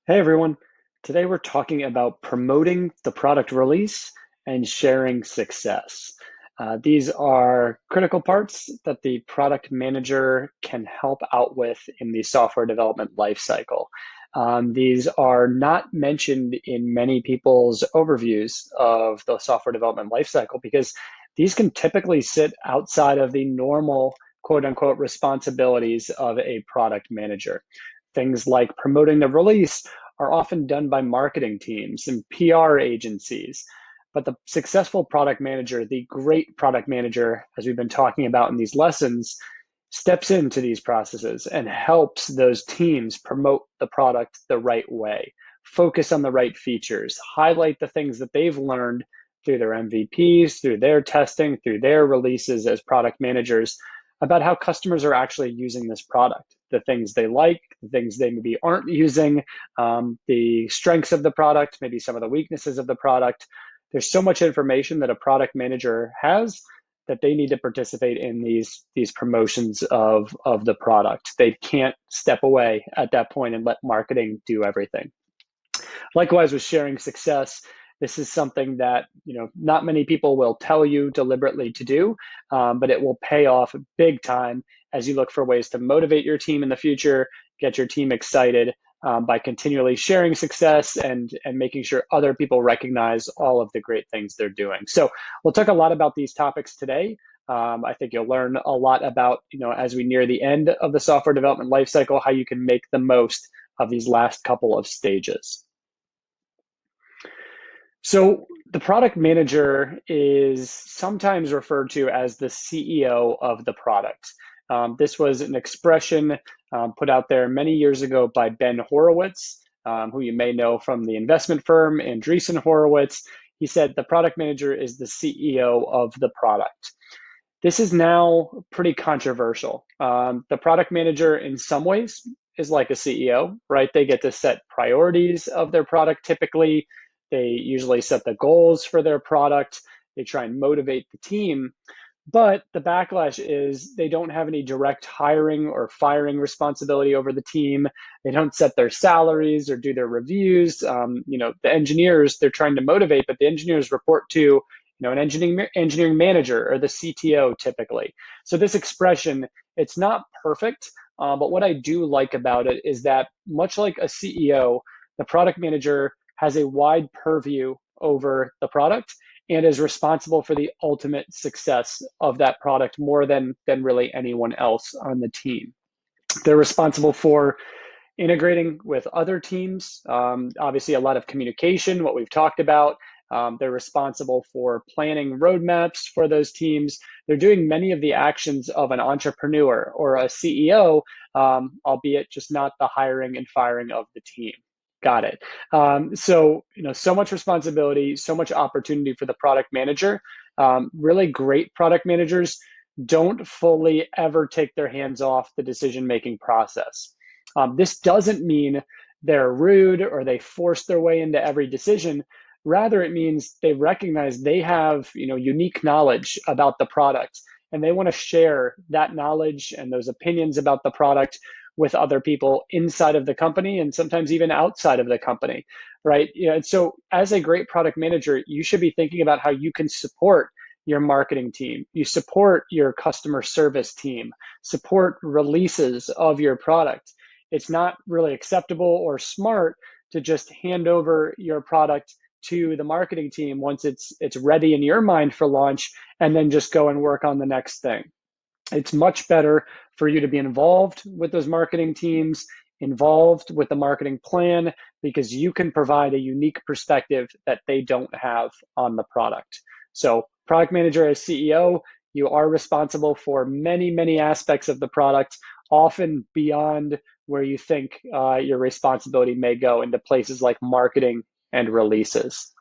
Hey everyone, today we're talking about promoting the product release and sharing success. These are critical parts that the product manager can help out with in the software development lifecycle. These are not mentioned in many people's overviews of the software development lifecycle because these can typically sit outside of the normal quote unquote responsibilities of a product manager. Things like promoting the release are often done by marketing teams and PR agencies. But the successful product manager, the great product manager, as we've been talking about in these lessons, steps into these processes and helps those teams promote the product the right way, focus on the right features, highlight the things that they've learned through their MVPs, through their testing, through their releases as product managers about how customers are actually using this product, the things they like, the things they maybe aren't using, the strengths of the product, maybe some of the weaknesses of the product. There's so much information that a product manager has that they need to participate in these promotions of the product. They can't step away at that point and let marketing do everything. Likewise, with sharing success, this is something that not many people will tell you deliberately to do, but it will pay off big time as you look for ways to motivate your team in the future, get your team excited by continually sharing success and making sure other people recognize all of the great things they're doing. So we'll talk a lot about these topics today. I think you'll learn a lot about, as we near the end of the software development lifecycle, how you can make the most of these last couple of stages. So the product manager is sometimes referred to as the CEO of the product. This was an expression put out there many years ago by Ben Horowitz, who you may know from the investment firm Andreessen Horowitz. He said the product manager is the CEO of the product. This is now pretty controversial. The product manager, in some ways, is like a CEO, right? They get to set priorities of their product typically. They usually set the goals for their product. They try and motivate the team. But the backlash is they don't have any direct hiring or firing responsibility over the team. They don't set their salaries or do their reviews. The engineers they're trying to motivate, but the engineers report to an engineering manager or the CTO typically. So this expression, it's not perfect, but what I do like about it is that much like a CEO, the product manager has a wide purview over the product and is responsible for the ultimate success of that product more than really anyone else on the team. They're responsible for integrating with other teams, obviously a lot of communication, what we've talked about. They're responsible for planning roadmaps for those teams. They're doing many of the actions of an entrepreneur or a CEO, albeit just not the hiring and firing of the team. Got it. So much responsibility, so much opportunity for the product manager. Really great product managers don't fully ever take their hands off the decision-making process. This doesn't mean they're rude or they force their way into every decision. Rather, it means they recognize they have unique knowledge about the product, and they want to share that knowledge and those opinions about the product with other people inside of the company and sometimes even outside of the company, right? And so as a great product manager, you should be thinking about how you can support your marketing team, you support your customer service team, support releases of your product. It's not really acceptable or smart to just hand over your product to the marketing team once it's ready in your mind for launch and then just go and work on the next thing. It's much better for you to be involved with those marketing teams, involved with the marketing plan, because you can provide a unique perspective that they don't have on the product. So product manager as CEO, you are responsible for many, many aspects of the product, often beyond where you think your responsibility may go into places like marketing and releases.